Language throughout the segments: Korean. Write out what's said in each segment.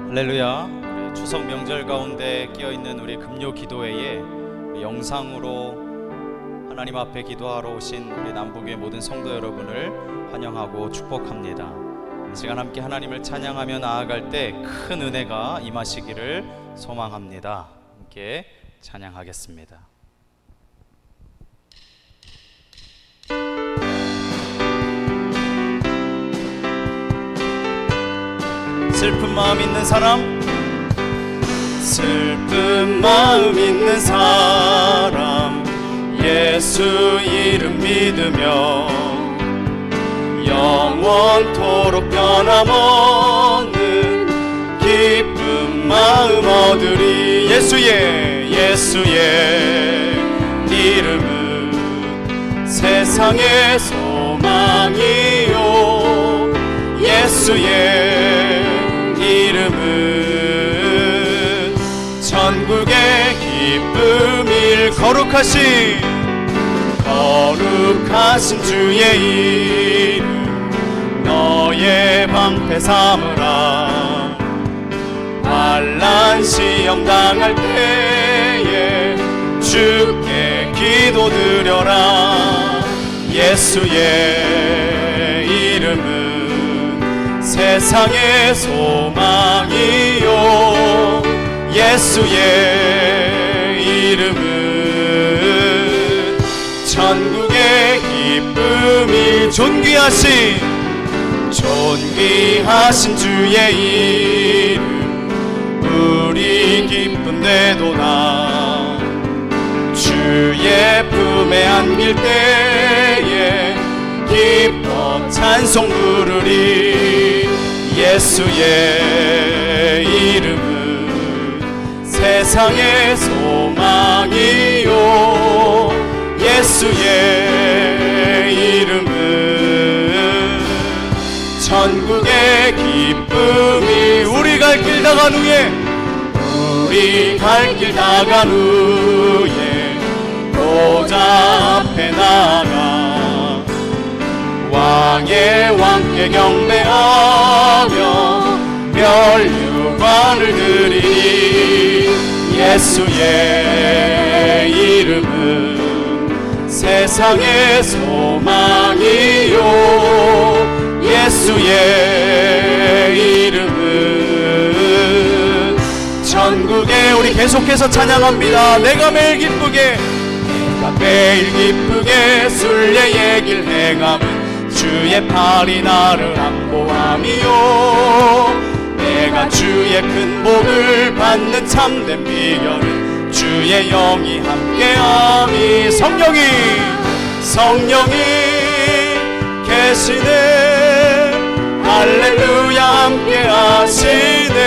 할렐루야. 우리 추석 명절 가운데 끼어있는 우리 금요 기도회에 우리 영상으로 하나님 앞에 기도하러 오신 우리 남북의 모든 성도 여러분을 환영하고 축복합니다. 이 시간 함께 하나님을 찬양하며 나아갈 때 큰 은혜가 임하시기를 소망합니다. 함께 찬양하겠습니다. 슬픈 마음 있는 사람, 슬픈 마음 있는 사람, 예수 이름 믿으며 영원토록 변함없는 기쁜 마음 얻으리. 예수의 이름은 세상의 소망이요, 예수의 이름은 천국의 기쁨일. 거룩하신 주의 이름 너의 방패 삼으라. 환난 시험 당할 때에 주께 기도드려라. 예수의 이름은 세상의 소망이요, 예수의 이름은 천국의 기쁨이. 존귀하신 주의 이름 우리 기쁜데도다. 주의 품에 안길 때에 기뻐 찬송 부르리. 예수의 이름은 세상의 소망이요, 예수의 이름은 천국의 기쁨이. 우리 갈 길 다간 후에 보좌 앞에 나가 왕의 왕께 경배하며 멸류관을 드리니. 예수의 이름은 세상의 소망이요, 예수의 이름은 천국의. 우리 계속해서 찬양합니다. 내가 매일 기쁘게 순례의 길 행함은 주의 팔이 나를 안보함이요. 내가 주의 큰 복을 받는 참된 비결은 주의 영이 함께함이. 성령이 계시네. 할렐루야 함께하시네.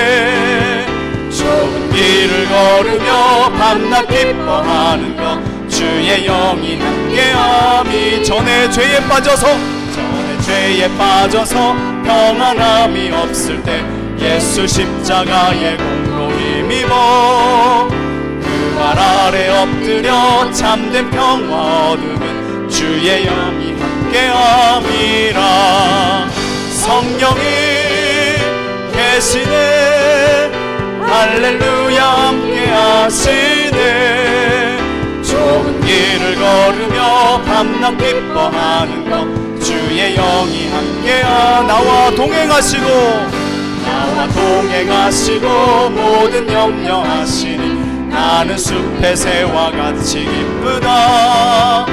좁은 길을 걸으며 밤낮 기뻐하는 것 주의 영이 함께함이. 전에 죄에 빠져서 평안함이 없을 때 예수 십자가의 공로 힘입어 그 발 아래 엎드려 참된 평화 얻음은 주의 영이 함께함이라. 성령이 계시네. 할렐루야 함께하시네. 좁은 길을 걸으며 밤낮 기뻐하는 것 주의 영이 함께하. 나와 동행하시고 모든 염려하시니 나는 숲의 새와 같이 기쁘다.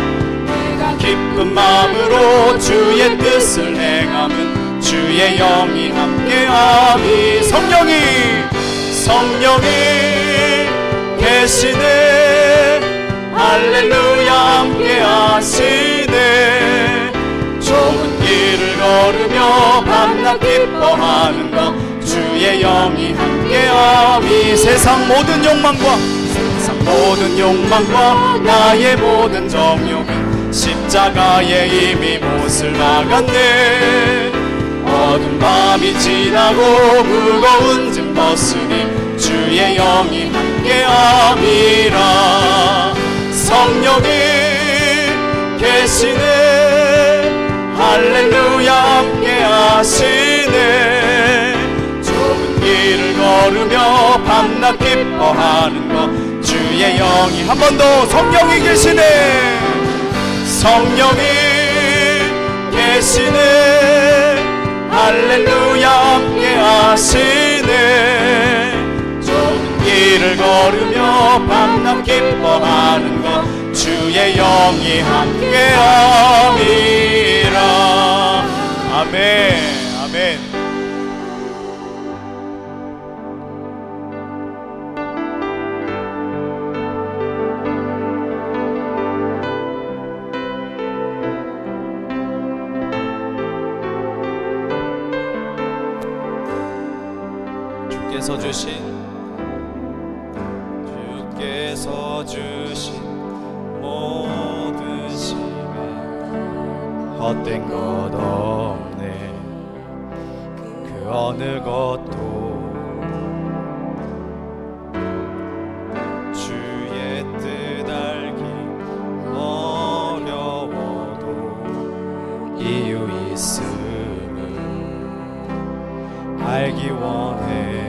내가 기쁜 마음으로 주의 뜻을 행함은 주의 영이 함께함이. 성령이 계시네. 할렐루야 함께하시네. 좁은 길을 걸으며 밤낮 기뻐하는 것 주의 영이 함께함이. 세상 모든 욕망과 나의 모든 정욕은 십자가에 이미 못을 박았네. 어두운 밤이 지나고 무거운 짐 벗으니 주의 영이 함께함이라. 성령이 계시네. 할렐루야 함께하시네. 좁은 길을 걸어 걸으며 밤낮 기뻐하는 것 주의 영이 한 번 더 성령이 계시네 성령이 계시네 할렐루야 함께 하시네 좁은 길을 걸으며 밤낮 기뻐하는 것 주의 영이 함께 함이라 아멘 아멘 주께서 주신 모든 시간 헛된 것 없네 그 어느 것도 주의 뜻 알기 어려워도 이유 있음을 알기 원해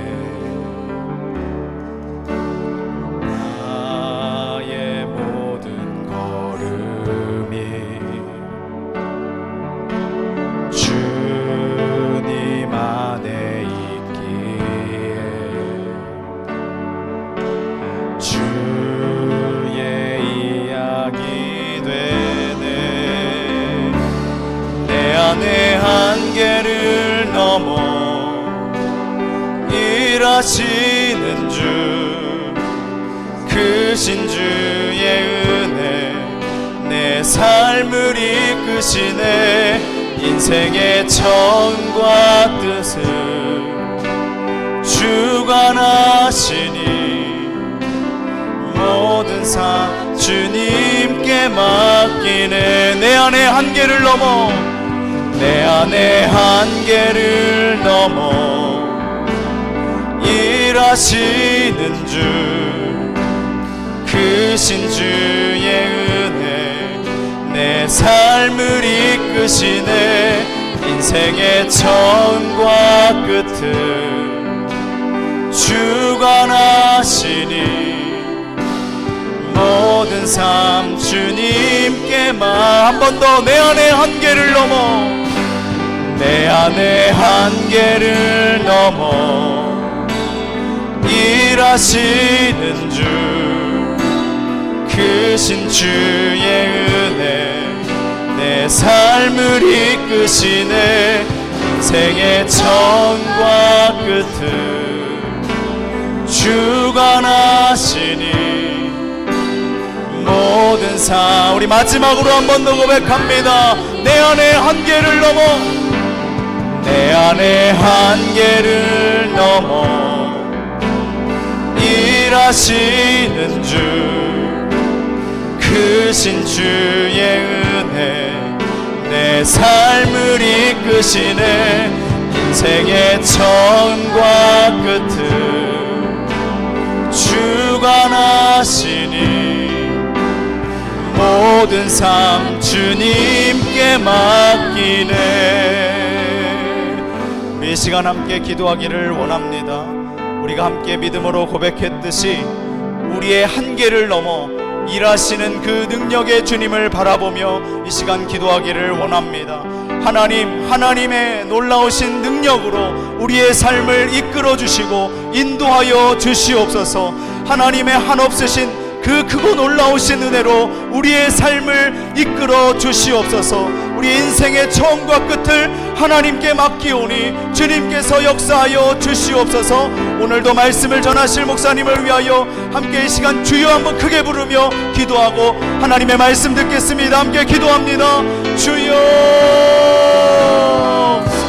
내 한계를 넘어 일하시는 주 크신 주의 은혜 내 삶을 이끄시네 인생의 정과 뜻을 주관하시니 모든 삶 주님께 맡기네 내 안의 한계를 넘어 내 안의 한계를 넘어 일하시는 주 크신 주의 은혜 내 삶을 이끄시네 인생의 처음과 끝을 주관하시니 모든 삶 주님께만 한 번 더 내 안의 한계를 넘어 내 안의 한계를 넘어 일하시는 주 크신 주의 은혜 내 삶을 이끄시네 인생의 처음과 끝을 주관하시니 모든 삶 우리 마지막으로 한 번 더 고백합니다 내 안의 한계를 넘어 내 안의 한계를 넘어 일하시는 주 크신 주의 은혜 내 삶을 이끄시네 인생의 처음과 끝을 주관하시니 모든 삶 주님께 맡기네 이 시간 함께 기도하기를 원합니다. 우리가 함께 믿음으로 고백했듯이 우리의 한계를 넘어 일하시는 그 능력의 주님을 바라보며 이 시간 기도하기를 원합니다. 하나님의 놀라우신 능력으로 우리의 삶을 이끌어 주시고 인도하여 주시옵소서. 하나님의 한없으신 그 크고 놀라우신 은혜로 우리의 삶을 이끌어 주시옵소서. 우리 인생의 처음과 끝을 하나님께 맡기오니 주님께서 역사하여 주시옵소서. 오늘도 말씀을 전하실 목사님을 위하여 함께 이 시간 주여 한번 크게 부르며 기도하고 하나님의 말씀 듣겠습니다. 함께 기도합니다. 주여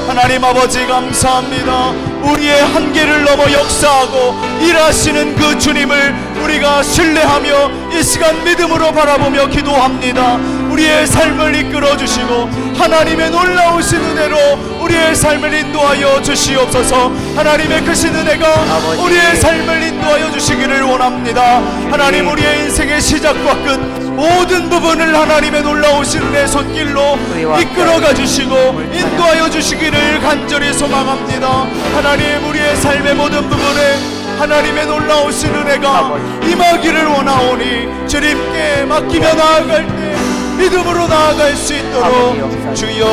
하나님 아버지 감사합니다. 우리의 한계를 넘어 역사하고 일하시는 그 주님을 우리가 신뢰하며 이 시간 믿음으로 바라보며 기도합니다. 우리의 삶을 이끌어 주시고 하나님의 놀라우신 은혜로 우리의 삶을 인도하여 주시옵소서. 하나님의 크신 은혜가 우리의 삶을 인도하여 주시기를 원합니다. 하나님, 우리의 인생의 시작과 끝 모든 부분을 하나님의 놀라우신 은혜의 손길로 이끌어가 주시고 인도하여 주시기를 간절히 소망합니다. 하나님, 우리의 삶의 모든 부분에 하나님의 놀라우신 은혜가 임하기를 원하오니 주님께 맡기며 나아갈 때 믿음으로 나아갈 수 있도록 주여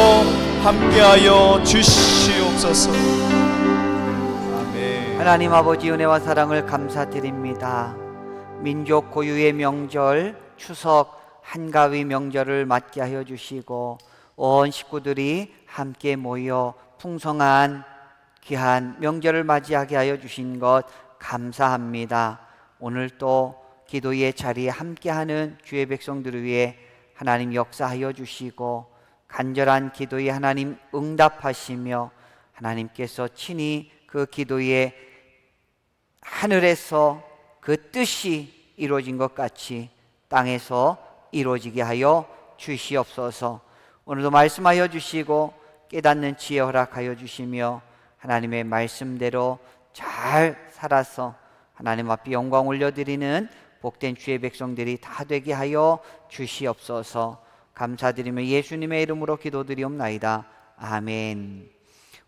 함께하여 주시옵소서. 아멘. 하나님 아버지, 은혜와 사랑을 감사드립니다. 민족 고유의 명절 추석 한가위 명절을 맞게 하여 주시고 온 식구들이 함께 모여 풍성한 귀한 명절을 맞이하게 하여 주신 것 감사합니다. 오늘 또 기도의 자리에 함께하는 주의 백성들을 위해 하나님 역사하여 주시고 간절한 기도에 하나님 응답하시며 하나님께서 친히 그 기도에 하늘에서 그 뜻이 이루어진 것 같이 땅에서 이루어지게 하여 주시옵소서. 오늘도 말씀하여 주시고 깨닫는 지혜 허락하여 주시며 하나님의 말씀대로 잘 살아서 하나님 앞에 영광 올려드리는 복된 주의 백성들이 다 되게 하여 주시옵소서. 감사드리며 예수님의 이름으로 기도드리옵나이다. 아멘.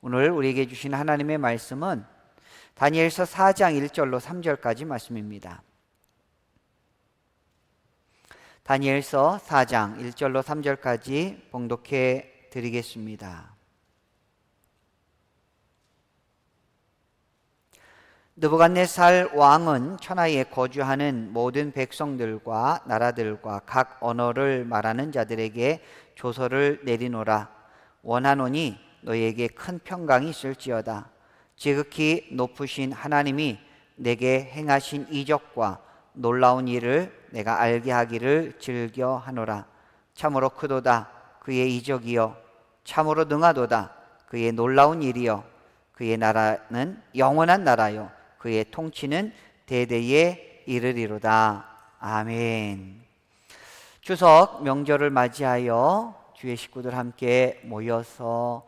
오늘 우리에게 주신 하나님의 말씀은 다니엘서 4장 1절로 3절까지 말씀입니다. 다니엘서 4장 1절로 3절까지 봉독해 드리겠습니다. 느부갓네살 왕은 천하에 거주하는 모든 백성들과 나라들과 각 언어를 말하는 자들에게 조서를 내리노라. 원하노니 너희에게 큰 평강이 있을지어다. 지극히 높으신 하나님이 내게 행하신 이적과 놀라운 일을 내가 알게 하기를 즐겨하노라. 참으로 크도다 그의 이적이여, 참으로 능하도다 그의 놀라운 일이여. 그의 나라는 영원한 나라요, 그의 통치는 대대에 이르리로다. 아멘. 추석 명절을 맞이하여 주의 식구들 함께 모여서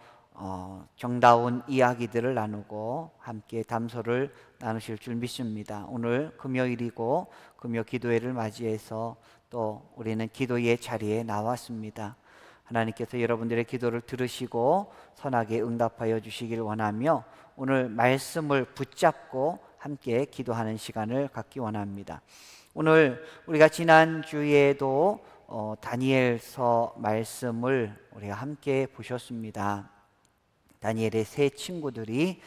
정다운 이야기들을 나누고 함께 담소를 나누실 줄 믿습니다. 오늘 금요일이고 금요 기도회를 맞이해서 또 우리는 기도의 자리에 나왔습니다. 하나님께서 여러분들의 기도를 들으시고 선하게 응답하여 주시기를 원하며 오늘 말씀을 붙잡고 함께 기도하는 시간을 갖기 원합니다. 오늘 우리가 지난주에도 다니엘서 말씀을 우리가 함께 보셨습니다. 다니엘의 세 친구들이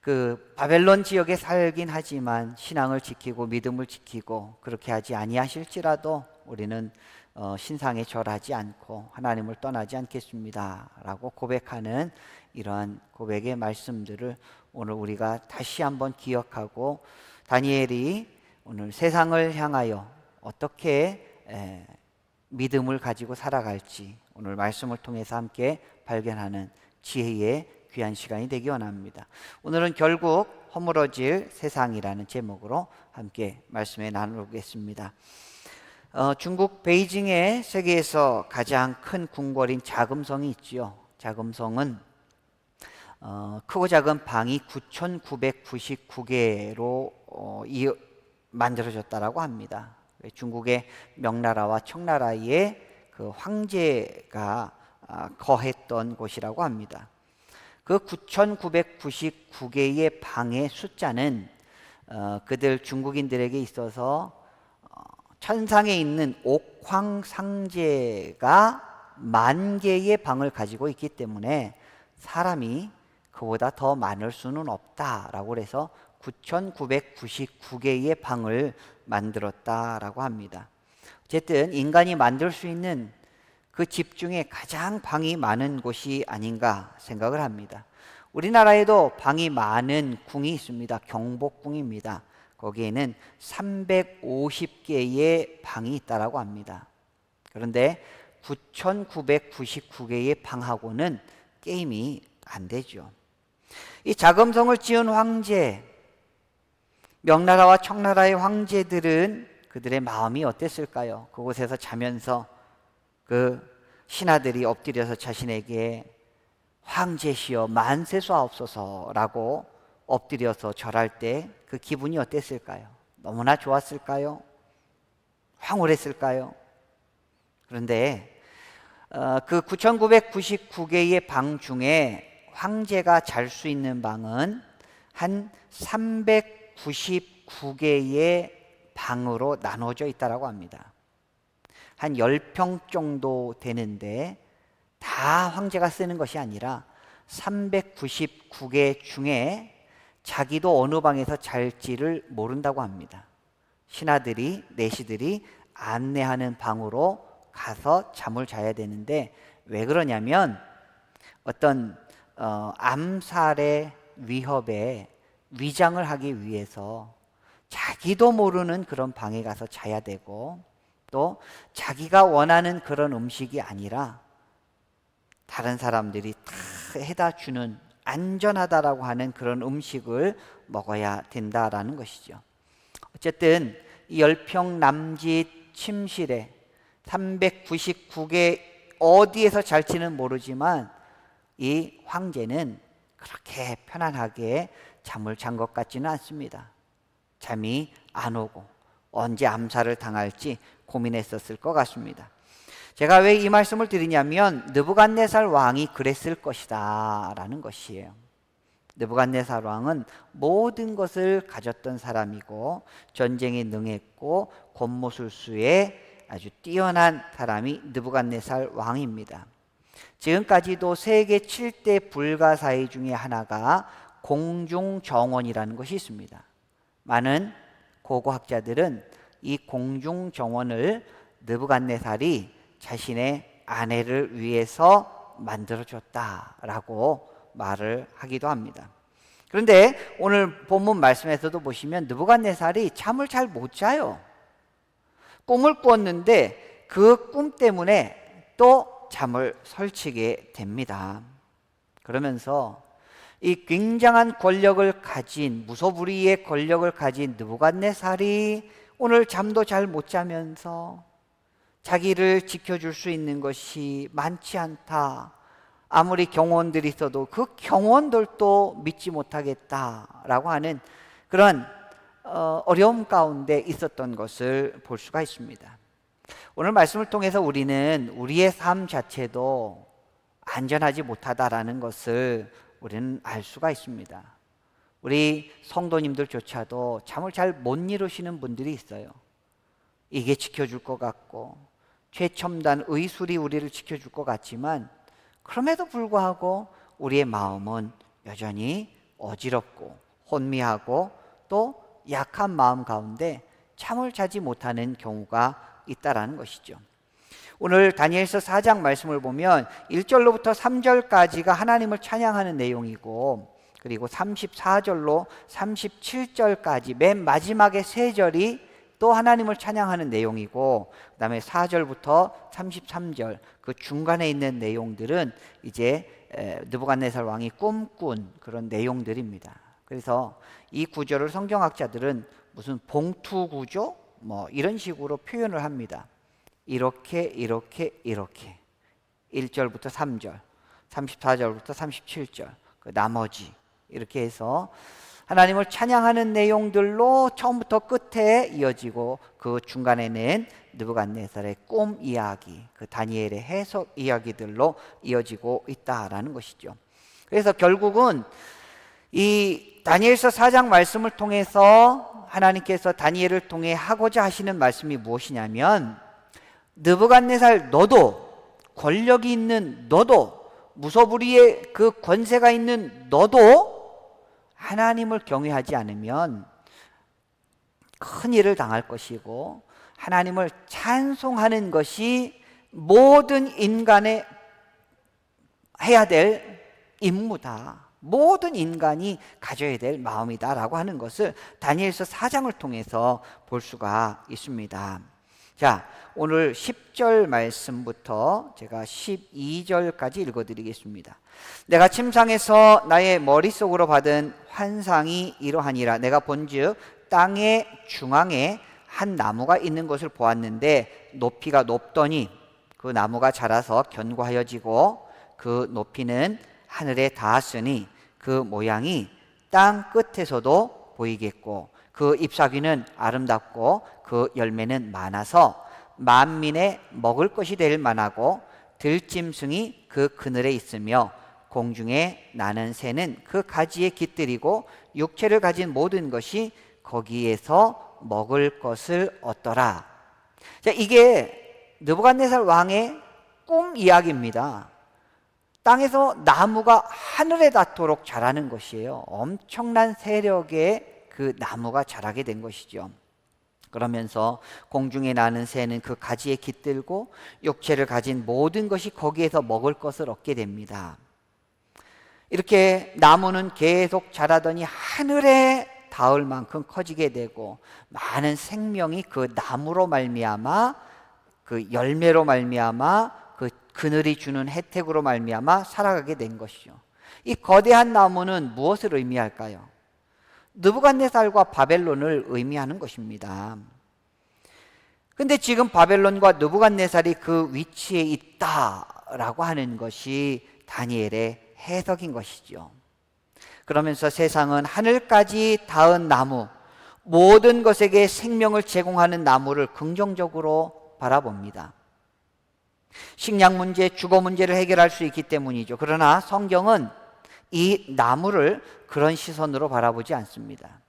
그 바벨론 지역에 살긴 하지만 신앙을 지키고 믿음을 지키고 그렇게 하지 아니하실지라도 우리는 신상에 절하지 않고 하나님을 떠나지 않겠습니다 라고 고백하는 이러한 고백의 말씀들을 오늘 우리가 다시 한번 기억하고 다니엘이 오늘 세상을 향하여 어떻게 믿음을 가지고 살아갈지 오늘 말씀을 통해서 함께 발견하는 지혜의 귀한 시간이 되기 원합니다. 오늘은 결국 허물어질 세상이라는 제목으로 함께 말씀에 나누겠습니다. 중국 베이징에 세계에서 가장 큰 궁궐인 자금성이 있지요. 자금성은 크고 작은 방이 9,999개로 만들어졌다라고 합니다. 중국의 명나라와 청나라의 그 황제가 거했던 곳이라고 합니다. 그 9,999개의 방의 숫자는 그들 중국인들에게 있어서 천상에 있는 옥황상제가 10,000개의 방을 가지고 있기 때문에 사람이 그보다 더 많을 수는 없다라고 해서 9,999개의 방을 만들었다라고 합니다. 어쨌든 인간이 만들 수 있는 그 집 중에 가장 방이 많은 곳이 아닌가 생각을 합니다. 우리나라에도 방이 많은 궁이 있습니다. 경복궁입니다. 거기에는 350개의 방이 있다라고 합니다. 그런데 9,999개의 방하고는 게임이 안 되죠. 이 자금성을 지은 황제, 명나라와 청나라의 황제들은 그들의 마음이 어땠을까요? 그곳에서 자면서 그 신하들이 엎드려서 자신에게 황제시여 만세수하옵소서라고 엎드려서 절할 때 그 기분이 어땠을까요? 너무나 좋았을까요? 황홀했을까요? 그런데 그 9,999개의 방 중에 황제가 잘 수 있는 방은 한 399개의 방으로 나눠져 있다고 합니다. 한 10평 정도 되는데 다 황제가 쓰는 것이 아니라 399개 중에 자기도 어느 방에서 잘지를 모른다고 합니다. 신하들이, 내시들이 안내하는 방으로 가서 잠을 자야 되는데 왜 그러냐면 어떤 암살의 위협에 위장을 하기 위해서 자기도 모르는 그런 방에 가서 자야 되고, 또 자기가 원하는 그런 음식이 아니라 다른 사람들이 다 해다 주는 안전하다라고 하는 그런 음식을 먹어야 된다라는 것이죠. 어쨌든 이 10평 남짓 침실에 399개 어디에서 잘지는 모르지만 이 황제는 그렇게 편안하게 잠을 잔 것 같지는 않습니다. 잠이 안 오고 언제 암살을 당할지 고민했었을 것 같습니다. 제가 왜 이 말씀을 드리냐면 느부갓네살 왕이 그랬을 것이다 라는 것이에요. 느부갓네살 왕은 모든 것을 가졌던 사람이고 전쟁에 능했고 권모술수에 아주 뛰어난 사람이 느부갓네살 왕입니다. 지금까지도 세계 7대 불가사의 중에 하나가 공중정원이라는 것이 있습니다. 많은 고고학자들은 이 공중정원을 느부갓네살이 자신의 아내를 위해서 만들어줬다라고 말을 하기도 합니다. 그런데 오늘 본문 말씀에서도 보시면 느부갓네살이 잠을 잘 못 자요. 꿈을 꾸었는데 그 꿈 때문에 또 잠을 설치게 됩니다. 그러면서 이 굉장한 권력을 가진, 무소불위의 권력을 가진 느부갓네살이 오늘 잠도 잘 못 자면서 자기를 지켜줄 수 있는 것이 많지 않다. 아무리 경호원들이 있어도 그 경호원들도 믿지 못하겠다라고 하는 그런 어려움 가운데 있었던 것을 볼 수가 있습니다. 오늘 말씀을 통해서 우리는 우리의 삶 자체도 안전하지 못하다라는 것을 우리는 알 수가 있습니다. 우리 성도님들조차도 잠을 잘 못 이루시는 분들이 있어요. 이게 지켜줄 것 같고 최첨단 의술이 우리를 지켜줄 것 같지만 그럼에도 불구하고 우리의 마음은 여전히 어지럽고 혼미하고 또 약한 마음 가운데 잠을 자지 못하는 경우가 있다라는 것이죠. 오늘 다니엘서 4장 말씀을 보면 1절로부터 3절까지가 하나님을 찬양하는 내용이고, 그리고 34절로 37절까지 맨 마지막에 3절이 또 하나님을 찬양하는 내용이고, 그 다음에 4절부터 33절 그 중간에 있는 내용들은 이제 느부갓네살 왕이 꿈꾼 그런 내용들입니다. 그래서 이 구절을 성경학자들은 무슨 봉투 구조 뭐 이런 식으로 표현을 합니다. 이렇게 1절부터 3절, 34절부터 37절 그 나머지 이렇게 해서 하나님을 찬양하는 내용들로 처음부터 끝에 이어지고, 그 중간에는 느부갓네살의 꿈 이야기, 그 다니엘의 해석 이야기들로 이어지고 있다라는 것이죠. 그래서 결국은 이 다니엘서 4장 말씀을 통해서 하나님께서 다니엘을 통해 하고자 하시는 말씀이 무엇이냐면, 느부갓네살 너도, 권력이 있는 너도, 무소불위의 그 권세가 있는 너도 하나님을 경외하지 않으면 큰 일을 당할 것이고, 하나님을 찬송하는 것이 모든 인간의 해야 될 임무다, 모든 인간이 가져야 될 마음이다라고 하는 것을 다니엘서 4장을 통해서 볼 수가 있습니다. 자, 오늘 10절 말씀부터 제가 12절까지 읽어드리겠습니다. 내가 침상에서 나의 머릿속으로 받은 환상이 이러하니라. 내가 본즉 땅의 중앙에 한 나무가 있는 것을 보았는데 높이가 높더니 그 나무가 자라서 견고하여지고 그 높이는 하늘에 닿았으니 그 모양이 땅 끝에서도 보이겠고 그 잎사귀는 아름답고 그 열매는 많아서 만민의 먹을 것이 될 만하고 들짐승이 그 그늘에 있으며 공중에 나는 새는 그 가지에 깃들이고 육체를 가진 모든 것이 거기에서 먹을 것을 얻더라. 자, 이게 느부갓네살 왕의 꿈 이야기입니다. 땅에서 나무가 하늘에 닿도록 자라는 것이에요. 엄청난 세력의 그 나무가 자라게 된 것이죠. 그러면서 공중에 나는 새는 그 가지에 깃들고 육체를 가진 모든 것이 거기에서 먹을 것을 얻게 됩니다. 이렇게 나무는 계속 자라더니 하늘에 닿을 만큼 커지게 되고 많은 생명이 그 나무로 말미암아 그 열매로 말미암아 그 그늘이 주는 혜택으로 말미암아 살아가게 된 것이죠. 이 거대한 나무는 무엇을 의미할까요? 느부갓네살과 바벨론을 의미하는 것입니다. 근데 지금 바벨론과 느부갓네살이 그 위치에 있다라고 하는 것이 다니엘의 해석인 것이죠. 그러면서 세상은 하늘까지 닿은 나무, 모든 것에게 생명을 제공하는 나무를 긍정적으로 바라봅니다. 식량 문제, 주거 문제를 해결할 수 있기 때문이죠. 그러나 성경은 이 나무를 그런 시선으로 바라보지 않습니다.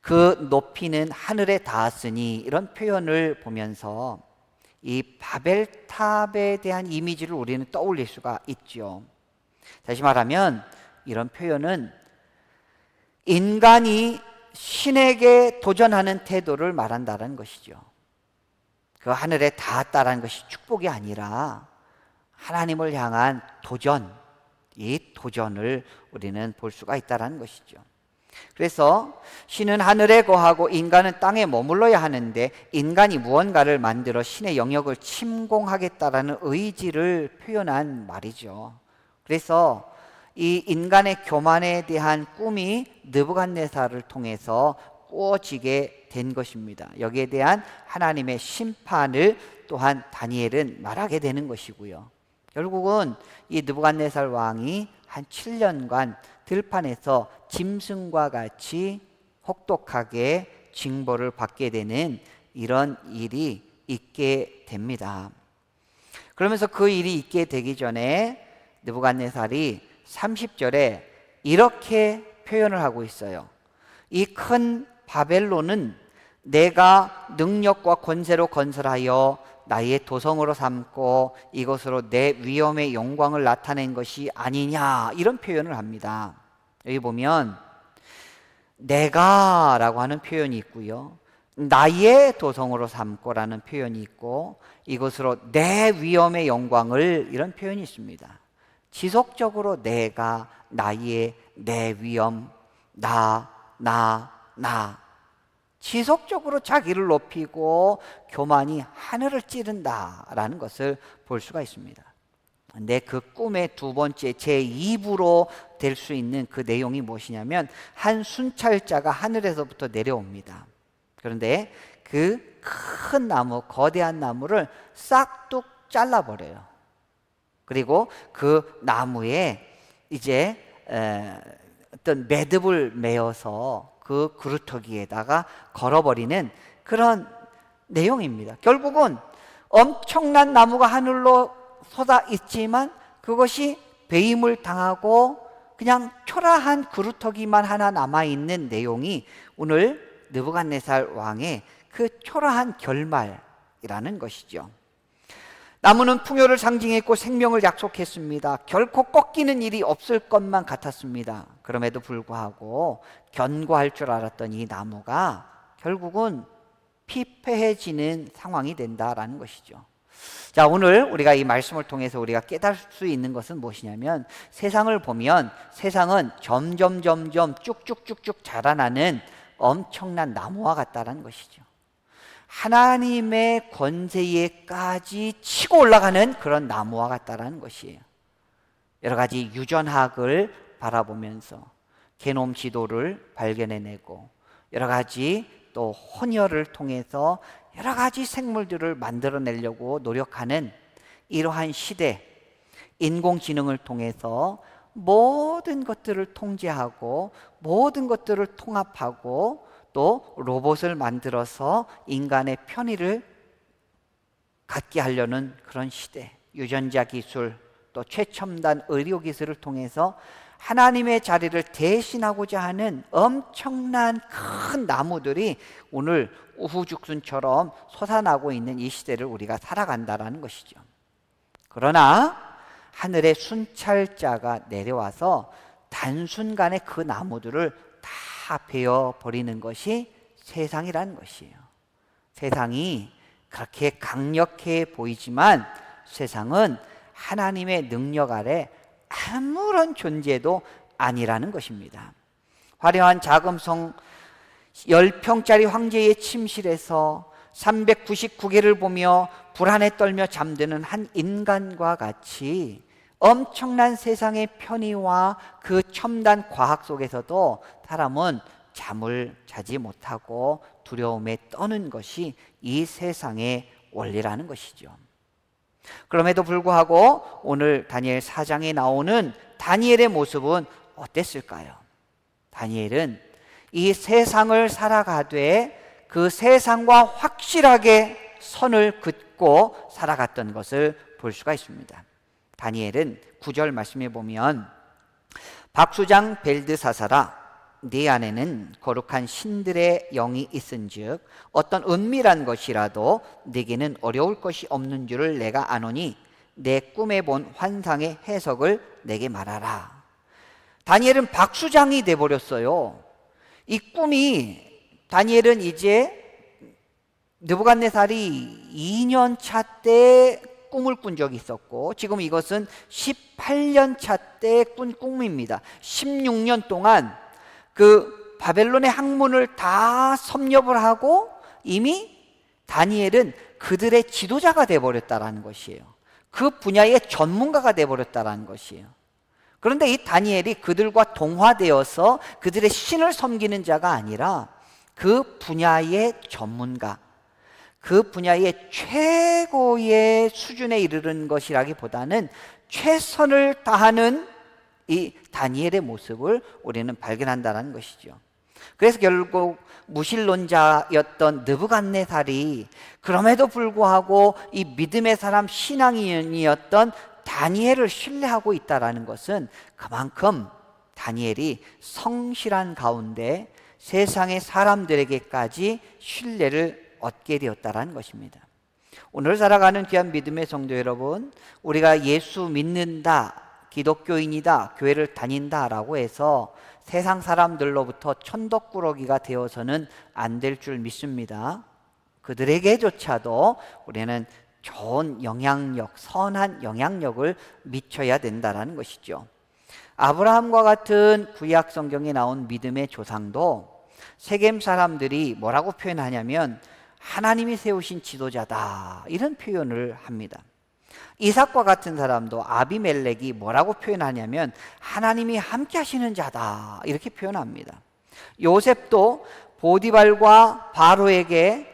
그 높이는 하늘에 닿았으니 이런 표현을 보면서 이 바벨탑에 대한 이미지를 우리는 떠올릴 수가 있죠. 다시 말하면 이런 표현은 인간이 신에게 도전하는 태도를 말한다는 것이죠. 그 하늘에 닿았다는 것이 축복이 아니라 하나님을 향한 도전, 이 도전을 우리는 볼 수가 있다는 것이죠. 그래서 신은 하늘에 거하고 인간은 땅에 머물러야 하는데 인간이 무언가를 만들어 신의 영역을 침공하겠다라는 의지를 표현한 말이죠. 그래서 이 인간의 교만에 대한 꿈이 느부갓네살을 통해서 꾸어지게 된 것입니다. 여기에 대한 하나님의 심판을 또한 다니엘은 말하게 되는 것이고요. 결국은 이 느부갓네살 왕이 한 7년간 들판에서 짐승과 같이 혹독하게 징벌을 받게 되는 이런 일이 있게 됩니다. 그러면서 그 일이 있게 되기 전에 느부갓네살이 30절에 이렇게 표현을 하고 있어요. 이 큰 바벨론은 내가 능력과 권세로 건설하여 나의 도성으로 삼고 이것으로 내 위엄의 영광을 나타낸 것이 아니냐, 이런 표현을 합니다. 여기 보면 내가 라고 하는 표현이 있고요, 나의 도성으로 삼고라는 표현이 있고 이것으로 내 위엄의 영광을, 이런 표현이 있습니다. 지속적으로 내가, 나의, 내 위엄, 나 지속적으로 자기를 높이고 교만이 하늘을 찌른다라는 것을 볼 수가 있습니다. 근데 그 꿈의 두 번째 제2부로 될 수 있는 그 내용이 무엇이냐면 한 순찰자가 하늘에서부터 내려옵니다. 그런데 그 큰 나무, 거대한 나무를 싹둑 잘라버려요. 그리고 그 나무에 이제 어떤 매듭을 메어서 그 그루터기에다가 걸어버리는 그런 내용입니다. 결국은 엄청난 나무가 하늘로 솟아 있지만 그것이 배임을 당하고 그냥 초라한 그루터기만 하나 남아있는 내용이 오늘 느부갓네살 왕의 그 초라한 결말이라는 것이죠. 나무는 풍요를 상징했고 생명을 약속했습니다. 결코 꺾이는 일이 없을 것만 같았습니다. 그럼에도 불구하고 견고할 줄 알았던 이 나무가 결국은 피폐해지는 상황이 된다라는 것이죠. 자, 오늘 우리가 이 말씀을 통해서 우리가 깨달을 수 있는 것은 무엇이냐면 세상을 보면 세상은 점점 쭉쭉쭉쭉 자라나는 엄청난 나무와 같다라는 것이죠. 하나님의 권세에까지 치고 올라가는 그런 나무와 같다라는 것이에요. 여러 가지 유전학을 바라보면서 게놈 지도를 발견해내고 여러 가지 또 혼혈을 통해서 여러 가지 생물들을 만들어내려고 노력하는 이러한 시대, 인공지능을 통해서 모든 것들을 통제하고 모든 것들을 통합하고 또 로봇을 만들어서 인간의 편의를 갖게 하려는 그런 시대, 유전자 기술 또 최첨단 의료 기술을 통해서 하나님의 자리를 대신하고자 하는 엄청난 큰 나무들이 오늘 우후죽순처럼 솟아나고 있는 이 시대를 우리가 살아간다는 것이죠. 그러나 하늘의 순찰자가 내려와서 단순간에 그 나무들을 다 베어버리는 것이 세상이라는 것이에요. 세상이 그렇게 강력해 보이지만 세상은 하나님의 능력 아래 아무런 존재도 아니라는 것입니다. 화려한 자금성 10평짜리 황제의 침실에서 399개를 보며 불안에 떨며 잠드는 한 인간과 같이 엄청난 세상의 편의와 그 첨단 과학 속에서도 사람은 잠을 자지 못하고 두려움에 떠는 것이 이 세상의 원리라는 것이죠. 그럼에도 불구하고 오늘 다니엘 4장에 나오는 다니엘의 모습은 어땠을까요? 다니엘은 이 세상을 살아가되 그 세상과 확실하게 선을 긋고 살아갔던 것을 볼 수가 있습니다. 다니엘은 9절 말씀에 보면 박수장 벨드사사라 네 안에는 거룩한 신들의 영이 있은즉 어떤 은밀한 것이라도 네게는 어려울 것이 없는 줄을 내가 아노니 내 꿈에 본 환상의 해석을 내게 말하라. 다니엘은 박수장이 돼버렸어요. 이 꿈이 다니엘은 이제 느부갓네살이 2년 차 때 꿈을 꾼 적이 있었고 지금 이것은 18년 차 때 꾼 꿈입니다. 16년 동안 그 바벨론의 학문을 다 섭렵을 하고 이미 다니엘은 그들의 지도자가 되어버렸다는 것이에요. 그 분야의 전문가가 되어버렸다는 것이에요. 그런데 이 다니엘이 그들과 동화되어서 그들의 신을 섬기는 자가 아니라 그 분야의 전문가, 그 분야의 최고의 수준에 이르는 것이라기보다는 최선을 다하는 이 다니엘의 모습을 우리는 발견한다는 것이죠. 그래서 결국 무신론자였던 느부갓네살이 그럼에도 불구하고 이 믿음의 사람 신앙인이었던 다니엘을 신뢰하고 있다는 것은 그만큼 다니엘이 성실한 가운데 세상의 사람들에게까지 신뢰를 얻게 되었다는 것입니다. 오늘 살아가는 귀한 믿음의 성도 여러분, 우리가 예수 믿는다, 기독교인이다, 교회를 다닌다라고 해서 세상 사람들로부터 천덕꾸러기가 되어서는 안 될 줄 믿습니다. 그들에게조차도 우리는 좋은 영향력, 선한 영향력을 미쳐야 된다는 것이죠. 아브라함과 같은 구약 성경에 나온 믿음의 조상도 세겜 사람들이 뭐라고 표현하냐면 하나님이 세우신 지도자다, 이런 표현을 합니다. 이삭과 같은 사람도 아비멜렉이 뭐라고 표현하냐면 하나님이 함께 하시는 자다, 이렇게 표현합니다. 요셉도 보디발과 바로에게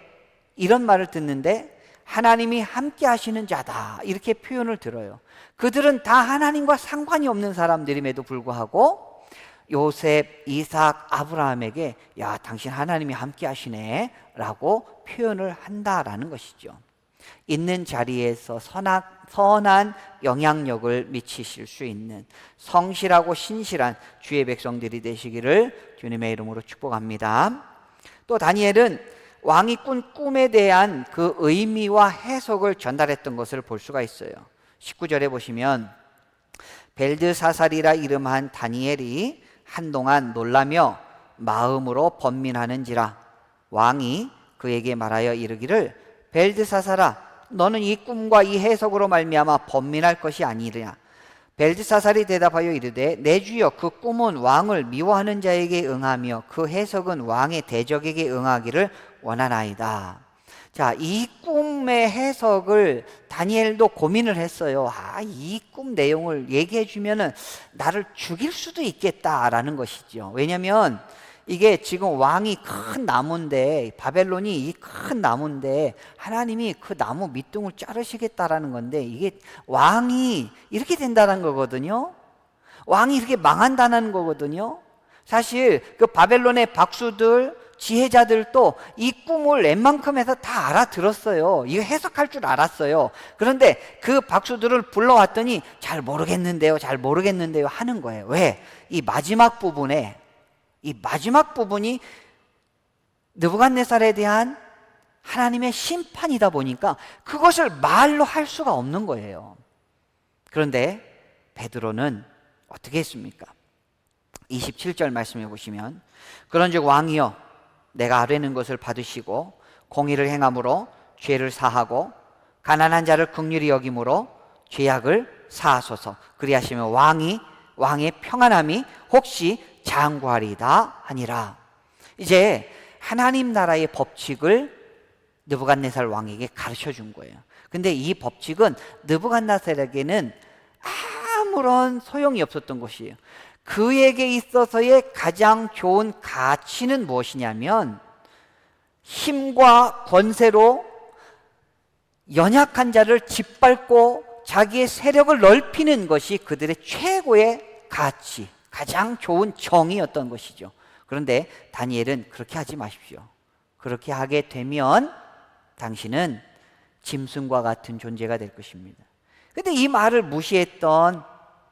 이런 말을 듣는데 하나님이 함께 하시는 자다, 이렇게 표현을 들어요. 그들은 다 하나님과 상관이 없는 사람들임에도 불구하고 요셉, 이삭, 아브라함에게 야, 당신 하나님이 함께 하시네 라고 표현을 한다라는 것이죠. 있는 자리에서 선한 영향력을 미치실 수 있는 성실하고 신실한 주의 백성들이 되시기를 주님의 이름으로 축복합니다. 또 다니엘은 왕이 꾼 꿈에 대한 그 의미와 해석을 전달했던 것을 볼 수가 있어요. 19절에 보시면 벨드사살이라 이름한 다니엘이 한동안 놀라며 마음으로 번민하는지라 왕이 그에게 말하여 이르기를 벨드사살아 너는 이 꿈과 이 해석으로 말미암아 번민할 것이 아니랴. 벨드사살이 대답하여 이르되 내 주여 그 꿈은 왕을 미워하는 자에게 응하며 그 해석은 왕의 대적에게 응하기를 원하나이다. 자, 이 꿈의 해석을 다니엘도 고민을 했어요. 이 꿈 내용을 얘기해 주면은 나를 죽일 수도 있겠다라는 것이죠. 왜냐하면 이게 지금 왕이 큰 나무인데, 바벨론이 이 큰 나무인데 하나님이 그 나무 밑둥을 자르시겠다라는 건데, 이게 왕이 이렇게 된다는 거거든요. 왕이 이렇게 망한다는 거거든요. 사실 그 바벨론의 박수들, 지혜자들도 이 꿈을 웬만큼 해서 다 알아들었어요. 이거 해석할 줄 알았어요. 그런데 그 박수들을 불러왔더니 잘 모르겠는데요, 잘 모르겠는데요 하는 거예요. 왜? 이 마지막 부분에, 이 마지막 부분이 느부갓네살에 대한 하나님의 심판이다 보니까 그것을 말로 할 수가 없는 거예요. 그런데 베드로는 어떻게 했습니까? 27절 말씀해 보시면, 그런즉 왕이여, 내가 아뢰는 것을 받으시고 공의를 행함으로 죄를 사하고 가난한 자를 긍휼히 여김으로 죄악을 사하소서. 그리하시면 왕의 평안함이 혹시 장구하리다 하니라. 이제 하나님 나라의 법칙을 느부갓네살 왕에게 가르쳐 준 거예요. 근데 이 법칙은 느부갓네살에게는 아무런 소용이 없었던 것이에요. 그에게 있어서의 가장 좋은 가치는 무엇이냐면, 힘과 권세로 연약한 자를 짓밟고 자기의 세력을 넓히는 것이 그들의 최고의 가치, 가장 좋은 정의였던 것이죠. 그런데 다니엘은 그렇게 하지 마십시오. 그렇게 하게 되면 당신은 짐승과 같은 존재가 될 것입니다. 근데 이 말을 무시했던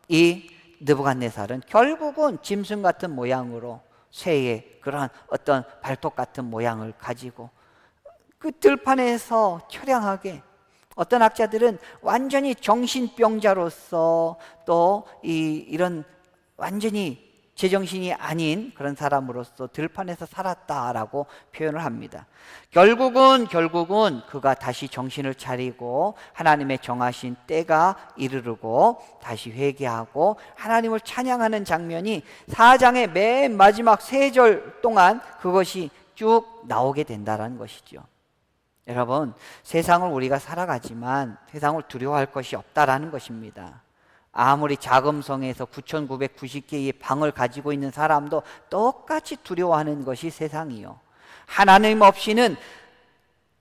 이 느부갓네살은 결국은 짐승 같은 모양으로, 새의 그러한 어떤 발톱 같은 모양을 가지고 그 들판에서 처량하게, 어떤 학자들은 완전히 정신병자로서 또 이런 완전히 제정신이 아닌 그런 사람으로서 들판에서 살았다라고 표현을 합니다. 결국은 그가 다시 정신을 차리고 하나님의 정하신 때가 이르르고 다시 회개하고 하나님을 찬양하는 장면이 4장의 맨 마지막 3절 동안 그것이 쭉 나오게 된다는 것이죠. 여러분, 세상을 우리가 살아가지만 세상을 두려워할 것이 없다라는 것입니다. 아무리 자금성에서 9,990개의 방을 가지고 있는 사람도 똑같이 두려워하는 것이 세상이요. 하나님 없이는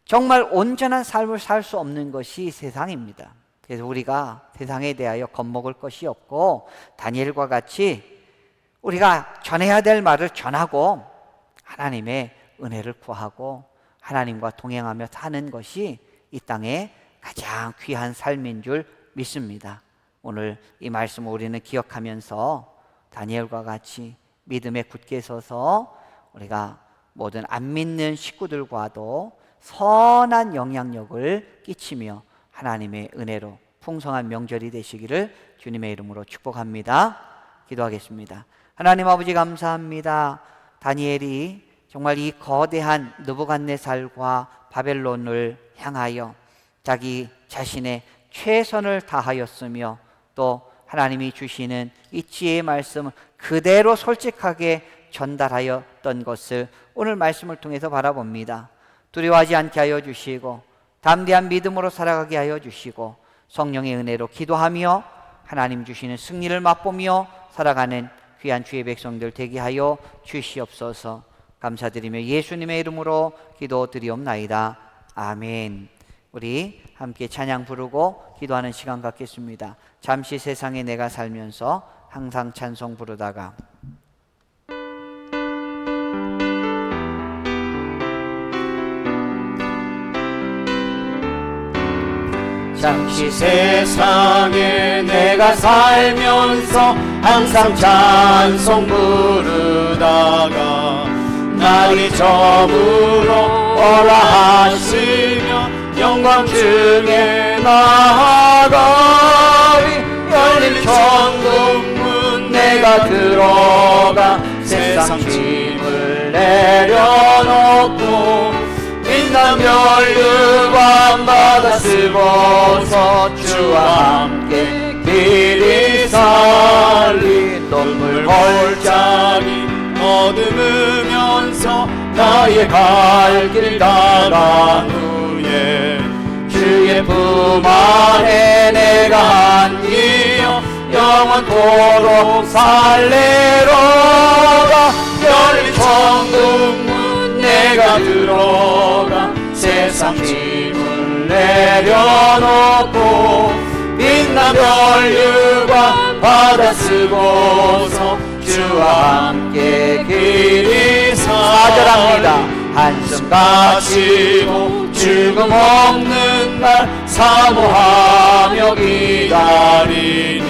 정말 온전한 삶을 살 수 없는 것이 세상입니다. 그래서 우리가 세상에 대하여 겁먹을 것이 없고, 다니엘과 같이 우리가 전해야 될 말을 전하고 하나님의 은혜를 구하고 하나님과 동행하며 사는 것이 이 땅의 가장 귀한 삶인 줄 믿습니다. 오늘 이 말씀을 우리는 기억하면서 다니엘과 같이 믿음에 굳게 서서 우리가 모든 안 믿는 식구들과도 선한 영향력을 끼치며 하나님의 은혜로 풍성한 명절이 되시기를 주님의 이름으로 축복합니다. 기도하겠습니다. 하나님 아버지, 감사합니다. 다니엘이 정말 이 거대한 느부갓네살과 바벨론을 향하여 자기 자신의 최선을 다하였으며, 또 하나님이 주시는 이 지혜의 말씀을 그대로 솔직하게 전달하였던 것을 오늘 말씀을 통해서 바라봅니다. 두려워하지 않게 하여 주시고 담대한 믿음으로 살아가게 하여 주시고 성령의 은혜로 기도하며 하나님 주시는 승리를 맛보며 살아가는 귀한 주의 백성들 되게 하여 주시옵소서. 감사드리며 예수님의 이름으로 기도드리옵나이다. 아멘. 우리 함께 찬양 부르고 기도하는 시간 갖겠습니다. 잠시 세상에 내가 살면서 항상 찬송 부르다가 잠시 세상에 내가 살면서 항상 찬송 부르다가 날이 저물어 오라 하시면 영광 중에 나아가리. 열린 천국문 내가 들어가 세상 짐을 내려놓고 빛난 별들 밤바다 쓰고서 주와 함께 길이 살리. 눈물 골짜기 어두우면서 나의 갈 길 나간 후에 주의 품 안에 내가 안기어 영원토록 살래로가. 열린 내가 들어가 세상 짐을 내려놓고 빛난 별유관 받아 쓰고서 주와 함께 길이 사절합니다. 한숨 가지고 죽음 없는 날 사모하며 기다리니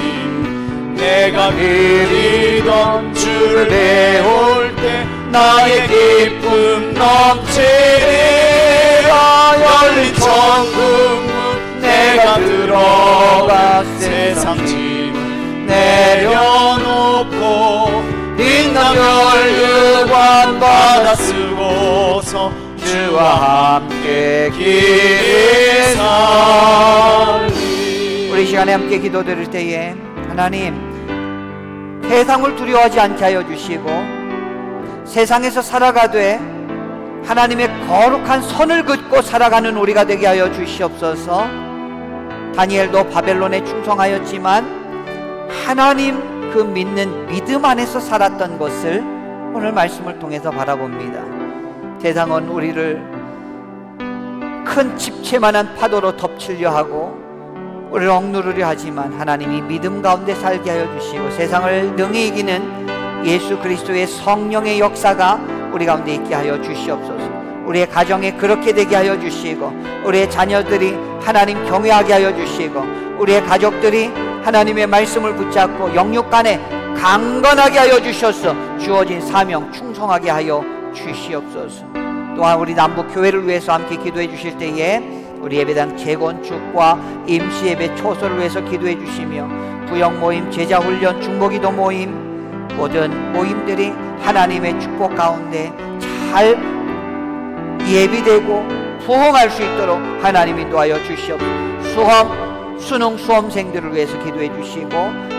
내가 그리던 주를 배울 때 나의 기쁨 넘치리라. 열린 천국문 내가 들어가 세상 짐을 내려놓고 빛난 별유관 받아 쓰고서 주와 함께 길이 살리. 우리 시간에 함께 기도드릴 때에 하나님, 세상을 두려워하지 않게 하여 주시고 세상에서 살아가되 하나님의 거룩한 선을 긋고 살아가는 우리가 되게 하여 주시옵소서. 다니엘도 바벨론에 충성하였지만 하나님 그 믿는 믿음 안에서 살았던 것을 오늘 말씀을 통해서 바라봅니다. 세상은 우리를 큰 집채만한 파도로 덮치려 하고 우리를 억누르려 하지만 하나님이 믿음 가운데 살게 하여 주시고 세상을 능히 이기는 예수 그리스도의 성령의 역사가 우리 가운데 있게 하여 주시옵소서. 우리의 가정에 그렇게 되게 하여 주시고 우리의 자녀들이 하나님 경외하게 하여 주시고 우리의 가족들이 하나님의 말씀을 붙잡고 영육간에 강건하게 하여 주셔서 주어진 사명 충성하게 하여 주시옵소서. 또한 우리 남북교회를 위해서 함께 기도해 주실 때에 우리 예배당 재건축과 임시예배 초소를 위해서 기도해 주시며 부역모임, 제자훈련, 중보기도 모임 모든 모임들이 하나님의 축복 가운데 잘 예비되고 부흥할 수 있도록 하나님 인도하여 주시옵소서. 수능 수험생들을 위해서 기도해 주시고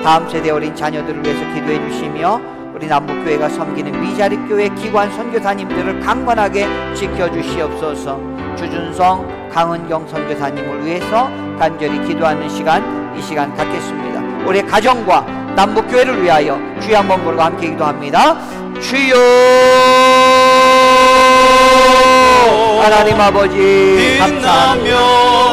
다음 세대 어린 자녀들을 위해서 기도해 주시며 우리 남북교회가 섬기는 미자립교회 기관 선교사님들을 강건하게 지켜주시옵소서. 주준성, 강은경 선교사님을 위해서 간절히 기도하는 시간, 이 시간 갖겠습니다. 우리 가정과 남북교회를 위하여 주여 한번 부르고 함께 기도합니다. 주여 하나님 아버지 감사합니다.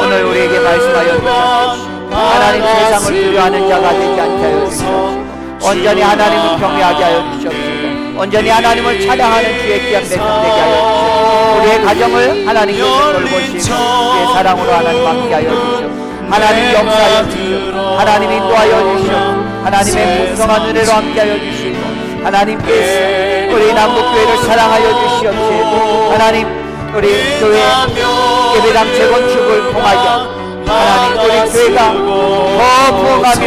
오늘 우리에게 말씀하여 주셨습니다. 하나님 세상을 두려워하는 자가 되지 않게 하여 주시옵시고 온전히 하나님을 경외하게 하여 주시옵시고 온전히 하나님을 찬양하는 주의 귀한 백성 되게 하여 주시옵시고 우리의 가정을 하나님께서 돌보시고 주의 사랑으로 하나님 함께 하여 주시옵시고 하나님 역사하여 주시옵시고 하나님 인도하여 주시옵시고 하나님의 풍성한 은혜로 함께 하여 주시고 하나님께서 우리 남북교회를 사랑하여 주시옵시고 하나님 우리 교회 예배당 재건축을 통하여 하나님 우리 교회가 더 부흥하며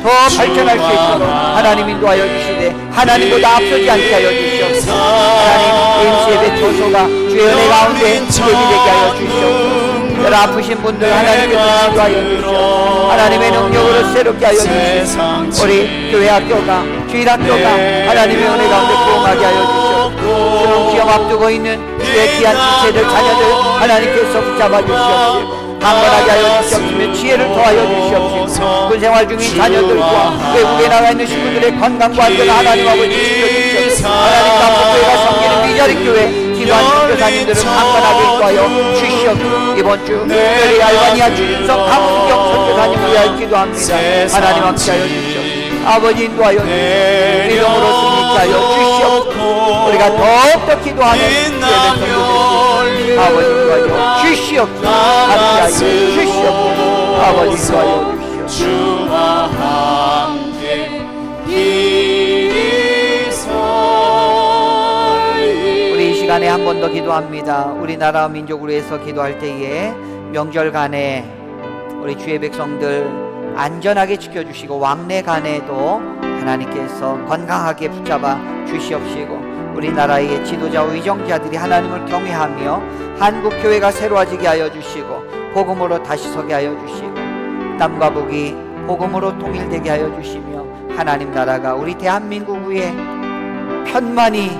더 발전할 수 있도록 하나님 인도하여 주시되 하나님보다 앞서지 않게 하여 주시옵소서. 하나님 임시예배 초소가 주의 은혜 가운데 예비되게 하여 주시옵소서. 여러 아프신 분들 하나님께서 치유하여 주시옵소서. 하나님의 능력으로 새롭게 하여 주시옵소서. 우리 교회 학교가 주일학교가 하나님의 은혜 가운데 부흥하게 하여 주시옵소서. 수능 시험 앞두고 있는 주의 귀한 지체들 자녀들 하나님께서 붙잡아 주시옵시고 강건하게 하여 주시옵시며 지혜를 더하여 주시옵시고 군생활 중인 자녀들과 외국에 나가 있는 식구들의 건강과 안전을 하나님 아버지 지켜주시옵시고 하나님 남북교회가 섬기는 미자립교회 기관 선교사님들을 강건하게 인도하여 주시옵시고 이번 주 특별히 알바니아 주준성 강은경 선교사님을 위하여 기도합니다. 하나님 함께 하여 주시옵시고 아버지 인도하여 주시옵시고 믿음으로 승리케 하여 주시옵시고 우리가 더욱더 기도하는 예배 선교되시옵시고 아버지 인도하여 주시옵소서. 함께하여 주시옵소서. 아버지 인도하여 주시옵소서. 주와 함께 길이 살리. 우리 이 시간에 한 번 더 기도합니다. 우리나라 민족을 위해서 기도할 때에 명절간에 우리 주의 백성들 안전하게 지켜주시고 왕래간에도 하나님께서 건강하게 붙잡아 주시옵시고 우리나라의 지도자 의정자들이 하나님을 경외하며 한국교회가 새로워지게 하여 주시고 복음으로 다시 서게 하여 주시고 남과 북이 복음으로 통일되게 하여 주시며 하나님 나라가 우리 대한민국 위에 편만이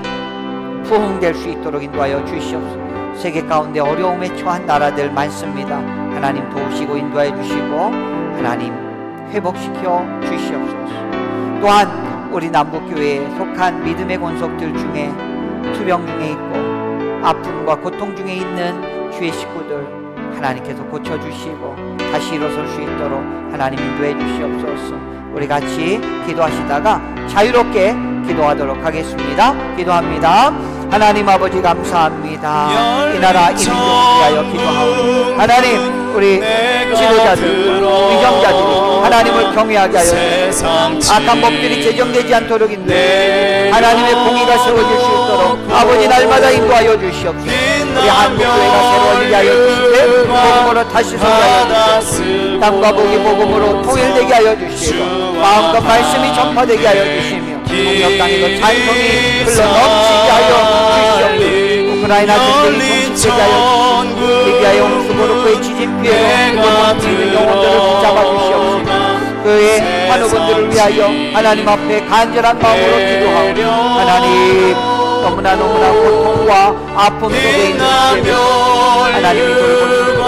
부흥될 수 있도록 인도하여 주시옵소서. 세계 가운데 어려움에 처한 나라들 많습니다. 하나님 도우시고 인도하여 주시고 하나님 회복시켜 주시옵소서. 또한 우리 남북교회에 속한 믿음의 권속들 중에 투병 중에 있고 아픔과 고통 중에 있는 주의 식구들 하나님께서 고쳐주시고 다시 일어설 수 있도록 하나님 인도해 주시옵소서. 우리 같이 기도하시다가 자유롭게 기도하도록 하겠습니다. 기도합니다. 하나님 아버지 감사합니다. 이 나라 이 민족을 위하여 기도하오니 하나님 우리 지도자들 위정자들이 하나님을 경외하게 하여 주시고 악한 법들이 제정되지 않도록 인도해 하나님의 공의가 세워질 수 있도록 아버지 날마다 인도하여 주시옵소서. 우리 한국교회가 세워지게 하여 주시되 복음으로 다시 서게 하여 주시옵소서. 땅과 복이 복음으로 통일되게 하여 주시고 마음과 말씀이 전파되게 하여 주시며 동력 땅에도 찬송이 흘러 넘치게 하여 주시옵소서. 우크라이나 전쟁이 종식되게 하여 주시고 리비아의 홍수모로크의 지진 피해로 죽은 영혼들을 붙잡아 주시옵소서. 교회 환우분들을 위하여 하나님 앞에 간절한 마음으로 기도하오며 하나님 너무나 고통과 아픔 속에 있는 주의 하나님이 돌보시고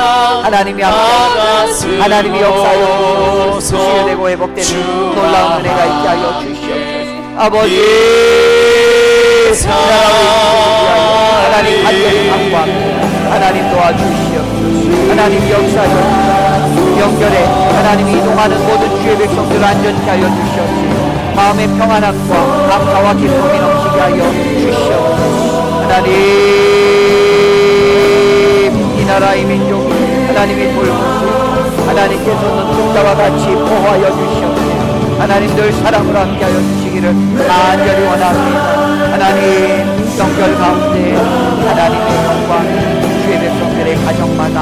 하나님이 함께 하나님이 역사하여 치유되고 회복되는 놀라운 은혜가 있게 하여 주시옵소서. 아버지 하나님 간절히 간구합니다. 하나님 도와주시옵소서. 하나님 역사하여 연결해 하나님이 이동하는 모든 주의 백성들을 안전케 하여 주시옵소서. 마음의 평안함과 감사와 기쁨이 넘치게 하여 주시옵소서. 하나님 이 나라의 민족을 하나님이 돌보시고 하나님께서는 tuk자와 같이 보호하여 주시옵소서. 하나님 늘 사랑으로 함께하여 주시기를 간절히 원합니다. 하나님 연결 가운데 하나님의 영광 주의 백성들의 가정마다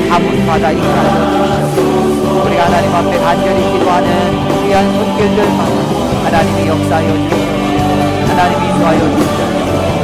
가문마다 임하여 주시옵소서. 우리 하나님 앞에 간절히 기도하는 귀한 손길들마다 하나님이 역사하여 주시옵소서. 하나님이 인도하여 주시옵소서.